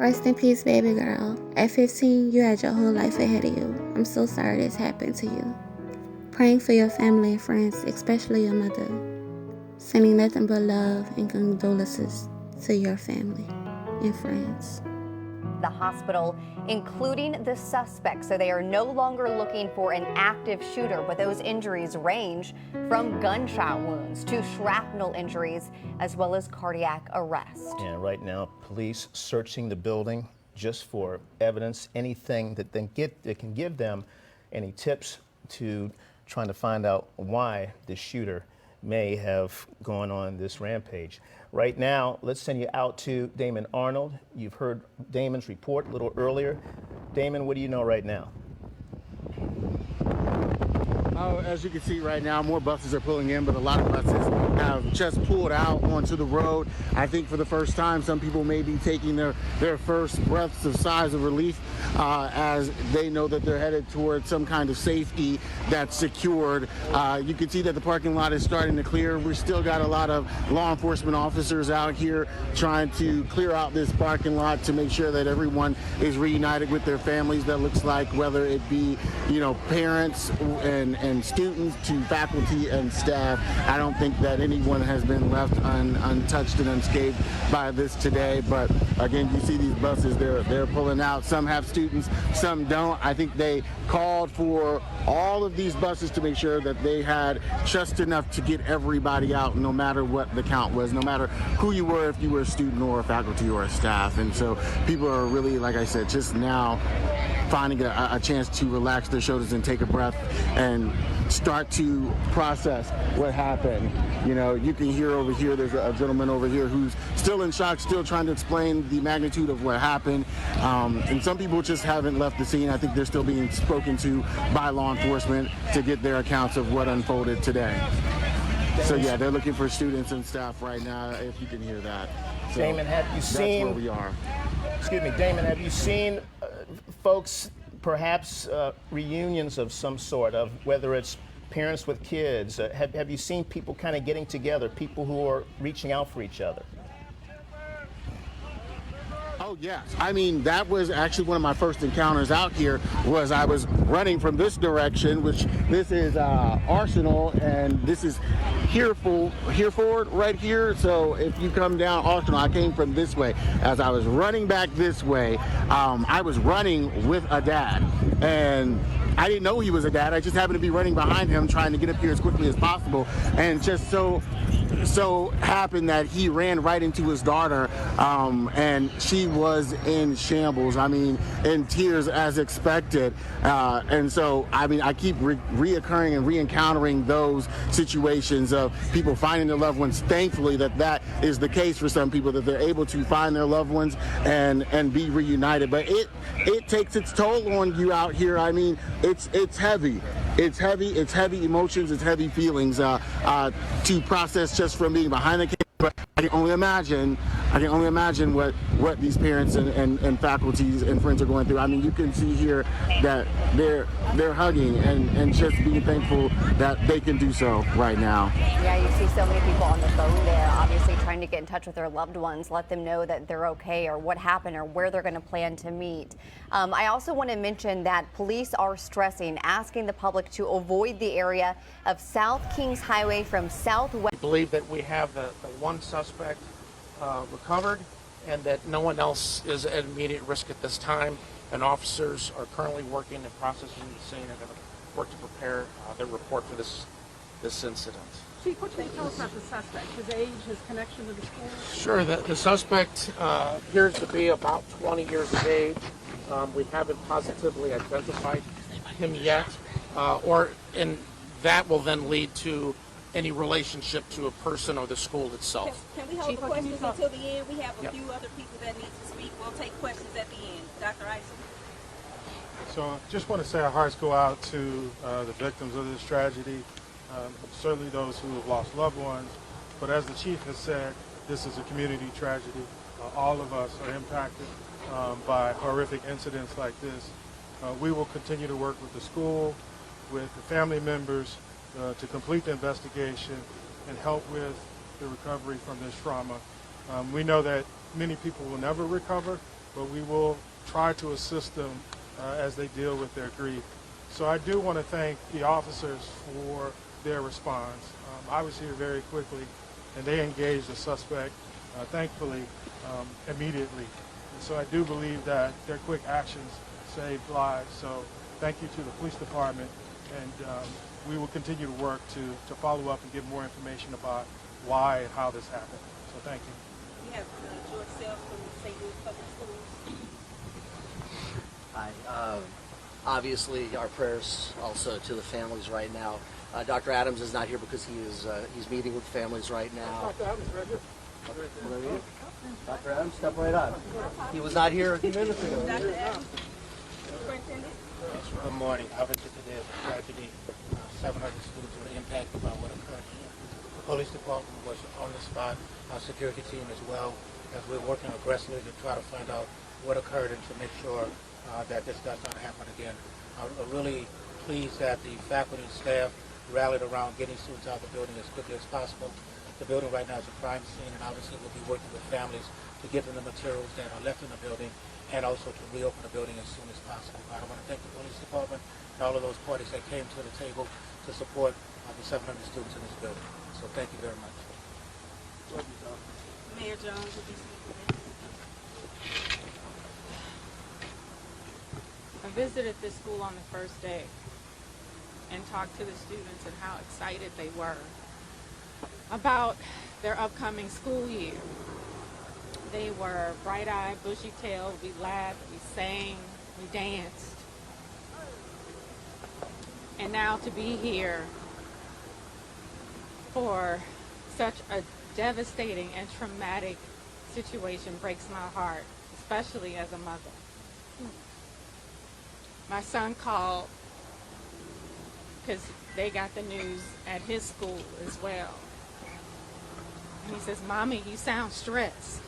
Rest in peace, baby girl. At 15, you had your whole life ahead of you. I'm so sorry this happened to you. Praying for your family and friends, especially your mother. Sending nothing but love and condolences to your family and friends. The hospital, including the suspect. So they are no longer looking for an active shooter, but those injuries range from gunshot wounds to shrapnel injuries, as well as cardiac arrest. And right now, police searching the building just for evidence, anything that can give them any tips to trying to find out why the shooter may have gone on this rampage. Right now, let's send you out to Damon Arnold. You've heard Damon's report a little earlier. Damon, what do you know right now? As you can see right now, more buses are pulling in, but a lot of buses have just pulled out onto the road. I think for the first time, some people may be taking their first breaths of sighs of relief as they know that they're headed towards some kind of safety that's secured. You can see that the parking lot is starting to clear. We've still got a lot of law enforcement officers out here trying to clear out this parking lot to make sure that everyone is reunited with their families. That looks like whether it be, parents and students to faculty and staff. I don't think that anyone has been left untouched and unscathed by this today. But again, you see these buses, they're pulling out. Some have students, some don't. I think they called for all of these buses to make sure that they had just enough to get everybody out, no matter what the count was, no matter who you were, if you were a student or a faculty or a staff. And so people are really, like I said, just now finding a chance to relax their shoulders and take a breath and start to process what happened. You can hear over here, there's a gentleman over here who's still in shock, still trying to explain the magnitude of what happened. And some people just haven't left the scene. I think they're still being spoken to by law enforcement to get their accounts of what unfolded today. So yeah, they're looking for students and staff right now, if you can hear that. So Damon, have you seen... That's where we are. Excuse me, Damon, have you seen folks, perhaps reunions of some sort, of whether it's parents with kids? Have you seen people kind of getting together, people who are reaching out for each other? Oh, yes. I mean, that was actually one of my first encounters out here. Was I was running from this direction, which this is Arsenal, and this is Hereford right here. So if you come down Arsenal, I came from this way. As I was running back this way, I was running with a dad, and I didn't know he was a dad. I just happened to be running behind him, trying to get up here as quickly as possible, and just so happened that he ran right into his daughter, and she was in shambles. I mean, in tears as expected. And so, I mean, I keep reoccurring and re-encountering those situations of people finding their loved ones. Thankfully, that is the case for some people, that they're able to find their loved ones and be reunited. But it takes its toll on you out here. I mean, it's heavy. It's heavy emotions, it's heavy feelings to process just from being behind the camera. But I can only imagine what these parents and faculties and friends are going through. I mean, you can see here that they're hugging and just being thankful that they can do so right now. Yeah, you see so many people on the phone there, obviously trying to get in touch with their loved ones, let them know that they're okay or what happened or where they're going to plan to meet. I also want to mention that police are asking the public to avoid the area of South Kings Highway from southwest. We believe that we have the one suspect recovered and that no one else is at immediate risk at this time, and officers are currently working and processing the scene and going to work to prepare their report for this incident. Chief, what can you tell us about the suspect? His age, his connection to the school? Sure. The suspect appears to be about 20 years of age. We haven't positively identified him yet, and that will then lead to any relationship to a person or the school itself. Can we hold the questions until the end? We have a few other people that need to speak. We'll take questions at the end. Dr. Isom. So I just want to say our hearts go out to the victims of this tragedy, certainly those who have lost loved ones. But as the chief has said, this is a community tragedy. All of us are impacted by horrific incidents like this. We will continue to work with the school, with the family members, to complete the investigation and help with the recovery from this trauma. We know that many people will never recover but we will try to assist them as they deal with their grief. So I do want to thank the officers for their response. I was here very quickly, and they engaged the suspect, thankfully, immediately. And so I do believe that their quick actions saved lives. So thank you to the police department, and we will continue to work to follow up and get more information about why and how this happened. So thank you. We have George Sells from St. Louis Public Schools. Hi. Obviously, our prayers also to the families right now. Dr. Adams is not here because he's meeting with families right now. Dr. Adams, right here. Dr. Adams, step right up. He was not here a few minutes ago. Dr. Adams, Superintendent. Good morning. Obviously today is a tragedy. 700 students were impacted by what occurred here. The police department was on the spot, our security team as well, as we're working aggressively to try to find out what occurred and to make sure that this does not happen again. I'm really pleased that the faculty and staff rallied around getting students out of the building as quickly as possible. The building right now is a crime scene, and obviously we'll be working with families to give them the materials that are left in the building and also to reopen the building as soon as possible. I want to thank the police department and all of those parties that came to the table to support the 700 students in this building. So thank you very much. Mayor Jones will be speaking. I visited this school on the first day and talked to the students and how excited they were about their upcoming school year. They were bright-eyed, bushy-tailed. We laughed, we sang, we danced. And now to be here for such a devastating and traumatic situation breaks my heart, especially as a mother. My son called because they got the news at his school as well. And he says, "Mommy, you sound stressed."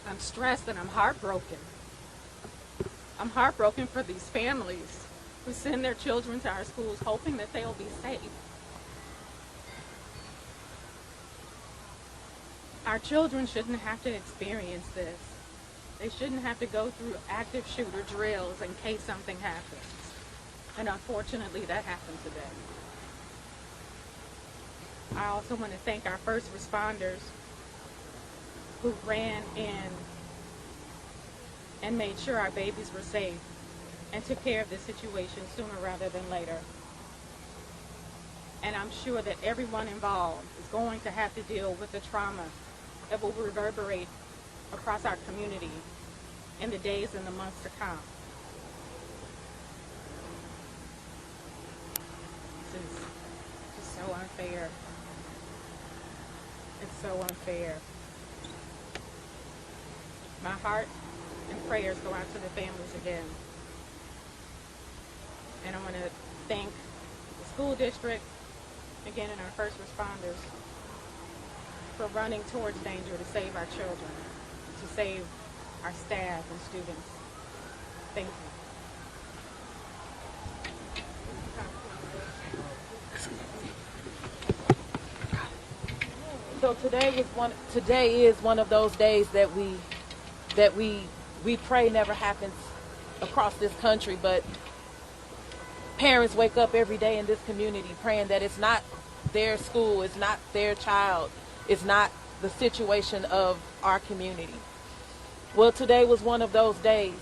I'm stressed and I'm heartbroken. I'm heartbroken for these families who send their children to our schools hoping that they'll be safe. Our children shouldn't have to experience this. They shouldn't have to go through active shooter drills in case something happens. And unfortunately, that happened today. I also want to thank our first responders who ran in and made sure our babies were safe and took care of the situation sooner rather than later. And I'm sure that everyone involved is going to have to deal with the trauma that will reverberate across our community in the days and the months to come. This is just so unfair. It's so unfair. My heart and prayers go out to the families again. And I want to thank the school district, again, and our first responders for running towards danger to save our children, to save our staff and students. Thank you. So today is one of those days that we pray never happens across this country, but parents wake up every day in this community praying that it's not their school, it's not their child, it's not the situation of our community. Well, today was one of those days.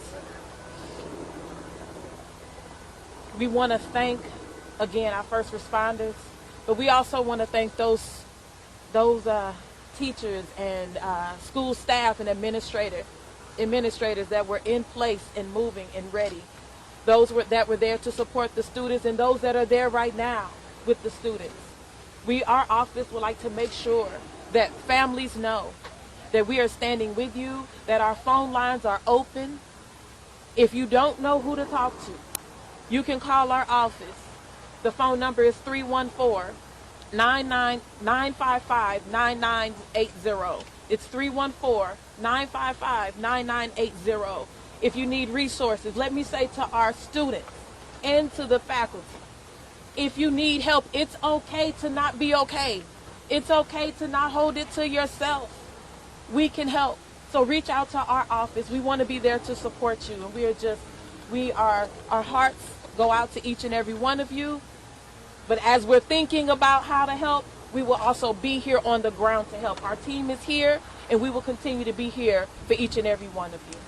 We want to thank, again, our first responders, but we also want to thank those teachers and school staff and administrators that were in place and moving and ready. Those that were there to support the students and those that are there right now with the students. Our office would like to make sure that families know that we are standing with you, that our phone lines are open. If you don't know who to talk to, you can call our office. The phone number is 314-955-9980. It's 314-955-9980. If you need resources, let me say to our students and to the faculty, if you need help, it's okay to not be okay. It's okay to not hold it to yourself. We can help. So reach out to our office. We want to be there to support you. And our hearts go out to each and every one of you. But as we're thinking about how to help, we will also be here on the ground to help. Our team is here, and we will continue to be here for each and every one of you.